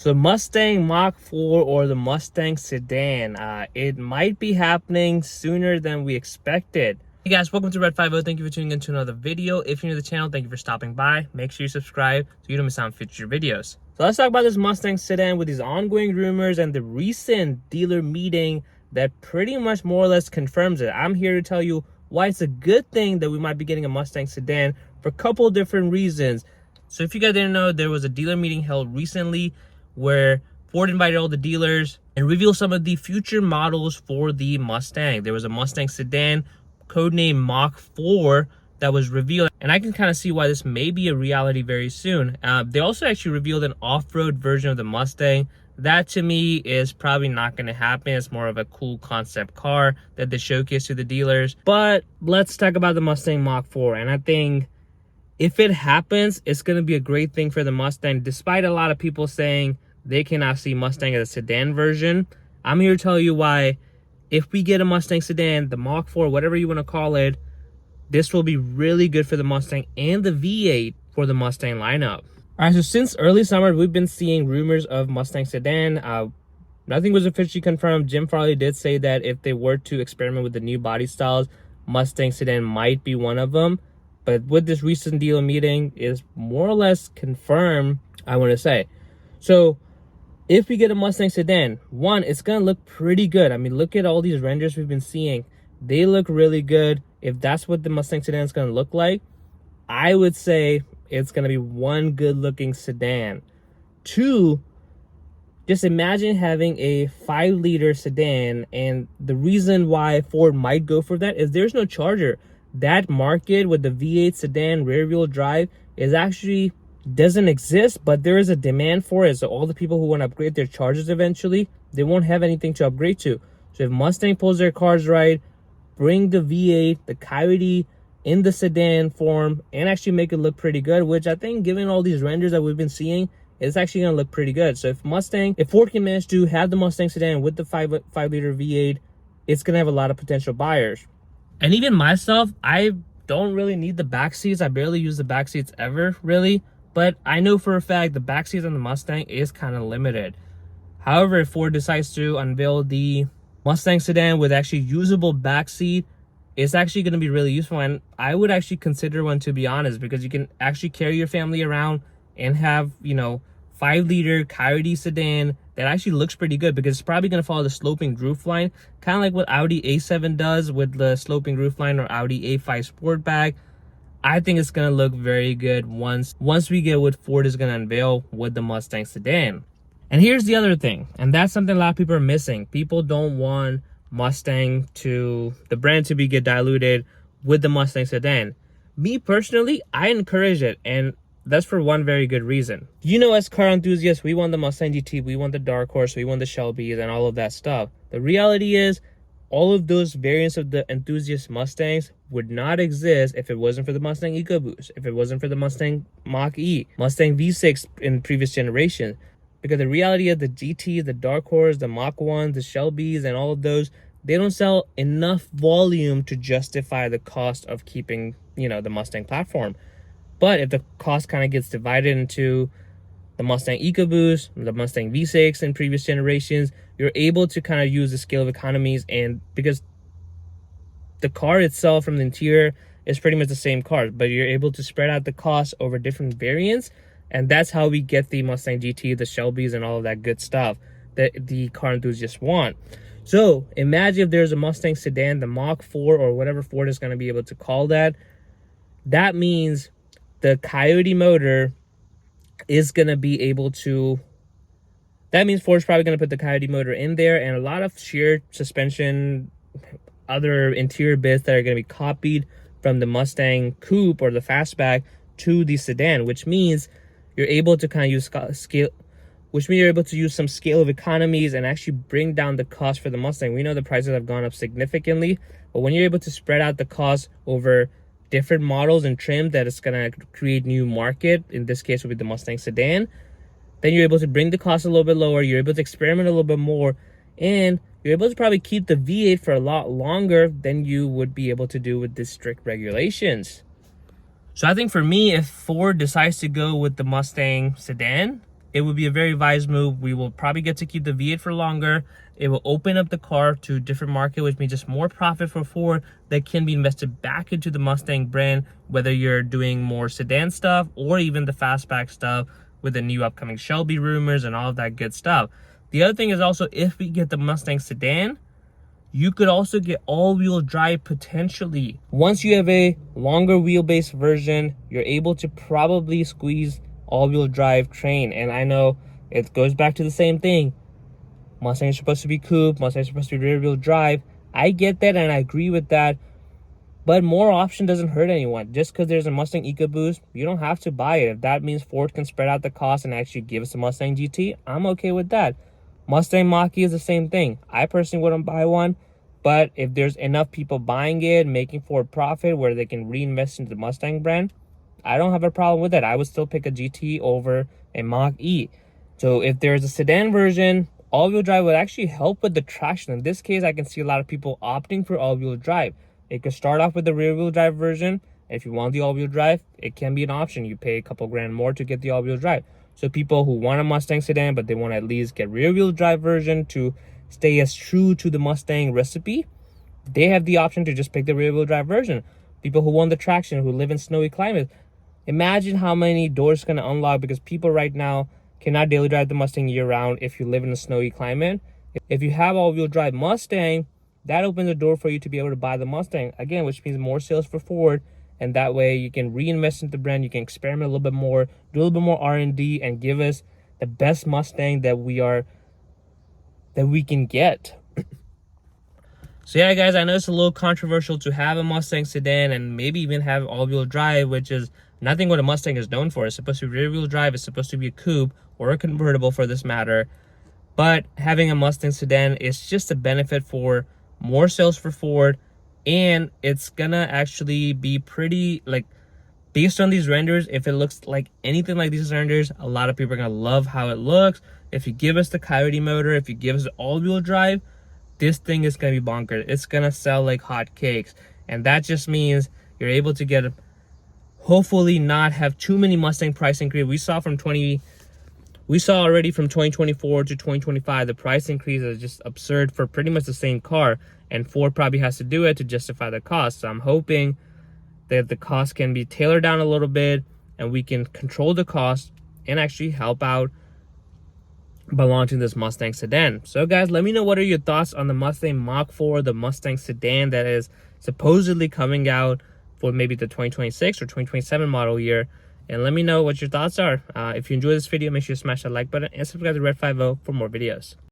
So Mustang Mach-4 or the Mustang Sedan, it might be happening sooner than we expected. Hey guys, welcome to Red 50. Thank you for tuning in to another video. If you're new to the channel, thank you for stopping by. Make sure you subscribe so you don't miss out on future videos. So let's talk about this Mustang Sedan with these ongoing rumors and the recent dealer meeting that pretty much more or less confirms it. I'm here to tell you why it's a good thing that we might be getting a Mustang Sedan for a couple of different reasons. So if you guys didn't know, there was a dealer meeting held recently where Ford invited all the dealers and revealed some of the future models for the Mustang. There was a Mustang Sedan codenamed Mach-4 that was revealed, and I can kind of see why this may be a reality very soon. They also actually revealed an off-road version of the Mustang. That to me is probably not going to happen. It's more of a cool concept car that they showcase to the dealers. But let's talk about the Mustang Mach-4, and I think if it happens, it's going to be a great thing for the Mustang, despite a lot of people saying they cannot see Mustang as a sedan version. I'm here to tell you why. If we get a Mustang Sedan, the Mach-4, whatever you want to call it, this will be really good for the Mustang and the V8 for the Mustang lineup. All right, so since early summer, we've been seeing rumors of Mustang Sedan. Nothing was officially confirmed. Jim Farley did say that if they were to experiment with the new body styles, Mustang Sedan might be one of them. But with this recent dealer meeting, is more or less confirmed, I want to say. So if we get a Mustang Sedan, one, it's going to look pretty good. I mean, look at all these renders we've been seeing. They look really good. If that's what the Mustang Sedan is going to look like, I would say it's going to be one good-looking sedan. Two, just imagine having a 5-liter sedan, and the reason why Ford might go for that is there's no charger. That market with the V8 sedan rear-wheel drive is actually doesn't exist, but there is a demand for it. So all the people who want to upgrade their chargers eventually, they won't have anything to upgrade to. So if Mustang pulls their cards right, bring the V8, the Coyote in the sedan form, and actually make it look pretty good, which I think given all these renders that we've been seeing, it's actually going to look pretty good. So if Ford can manage to have the Mustang Sedan with the 5-liter V8, it's going to have a lot of potential buyers. And even myself, I don't really need the back seats. I barely use the back seats ever, really. But I know for a fact the back seats on the Mustang is kind of limited. However, if Ford decides to unveil the Mustang Sedan with actually usable back seat, it's actually going to be really useful. And I would actually consider one, to be honest, because you can actually carry your family around and have, 5-liter Coyote sedan that actually looks pretty good, because it's probably going to follow the sloping roofline, kind of like what Audi A7 does with the sloping roofline, or Audi A5 Sportback. I think it's going to look very good once we get what Ford is going to unveil with the Mustang Sedan. And here's the other thing, and that's something a lot of people are missing. People don't want the brand to get diluted with the Mustang Sedan. Me personally, I encourage it, and that's for one very good reason. As car enthusiasts, we want the Mustang GT, we want the Dark Horse, we want the Shelbys, and all of that stuff. The reality is, all of those variants of the enthusiast Mustangs would not exist if it wasn't for the Mustang EcoBoost, if it wasn't for the Mustang Mach-E, Mustang V6 in previous generations. Because the reality of the GT, the Dark Horse, the Mach-1s, the Shelbys, and all of those, they don't sell enough volume to justify the cost of keeping, the Mustang platform. But if the cost kind of gets divided into the Mustang EcoBoost, the Mustang V6 in previous generations, you're able to kind of use the scale of economies, and because the car itself from the interior is pretty much the same car, but you're able to spread out the cost over different variants, and that's how we get the Mustang GT, the Shelbys, and all of that good stuff that the car enthusiasts want. So imagine if there's a Mustang Sedan, the Mach-4, or whatever Ford is going to be able to call that. That means the Coyote motor is going to be able to, that means Ford's probably going to put the Coyote motor in there, and a lot of sheer suspension, other interior bits that are going to be copied from the Mustang coupe or the fastback to the sedan, which means you're able to kind of use some scale of economies and actually bring down the cost for the Mustang. We know the prices have gone up significantly, but when you're able to spread out the cost over different models and trim that is going to create new market, in this case would be the Mustang Sedan, then you're able to bring the cost a little bit lower, you're able to experiment a little bit more, and you're able to probably keep the V8 for a lot longer than you would be able to do with the strict regulations. So I think for me, if Ford decides to go with the Mustang Sedan, it would be a very wise move. We will probably get to keep the V8 for longer. It will open up the car to a different market, which means just more profit for Ford that can be invested back into the Mustang brand, whether you're doing more sedan stuff or even the fastback stuff with the new upcoming Shelby rumors and all of that good stuff. The other thing is also, if we get the Mustang Sedan, you could also get all-wheel drive potentially. Once you have a longer wheelbase version, you're able to probably squeeze all-wheel drive train. And I know it goes back to the same thing. Mustang is supposed to be coupe, Mustang is supposed to be rear-wheel drive. I get that and I agree with that. But more option doesn't hurt anyone. Just because there's a Mustang EcoBoost, you don't have to buy it. If that means Ford can spread out the cost and actually give us a Mustang GT, I'm okay with that. Mustang Mach-E is the same thing. I personally wouldn't buy one, but if there's enough people buying it, making Ford profit where they can reinvest into the Mustang brand, I don't have a problem with that. I would still pick a GT over a Mach-E. So if there's a sedan version, all-wheel drive would actually help with the traction. In this case, I can see a lot of people opting for all-wheel drive. It could start off with the rear-wheel drive version. If you want the all-wheel drive, it can be an option. You pay a couple grand more to get the all-wheel drive. So people who want a Mustang sedan, but they want to at least get rear-wheel drive version to stay as true to the Mustang recipe, they have the option to just pick the rear-wheel drive version. People who want the traction, who live in snowy climates, imagine how many doors it's going to unlock, because people right now cannot daily drive the Mustang year-round if you live in a snowy climate. If you have all-wheel drive Mustang, that opens the door for you to be able to buy the Mustang, again, which means more sales for Ford. And that way you can reinvest into the brand, you can experiment a little bit more, do a little bit more R&D, and give us the best Mustang that we can get. So yeah, guys, I know it's a little controversial to have a Mustang sedan and maybe even have all-wheel drive, which is nothing what a Mustang is known for. It's supposed to be rear-wheel drive, it's supposed to be a coupe or a convertible for this matter. But having a Mustang sedan is just a benefit for more sales for Ford. And it's gonna actually be pretty, like, based on these renders, if it looks like anything like these renders, a lot of people are gonna love how it looks. If you give us the Coyote motor, if you give us all-wheel drive, this thing is gonna be bonkers. It's gonna sell like hotcakes. And that just means you're able to get, hopefully not have too many Mustang price increase. We saw already from 2024 to 2025, the price increase is just absurd for pretty much the same car. And Ford probably has to do it to justify the cost. So I'm hoping that the cost can be tailored down a little bit and we can control the cost and actually help out by launching this Mustang sedan. So guys, let me know what are your thoughts on the Mustang Mach-4, the Mustang sedan that is supposedly coming out for maybe the 2026 or 2027 model year. And let me know what your thoughts are. If you enjoyed this video, make sure you smash that like button and subscribe to Red 50 for more videos.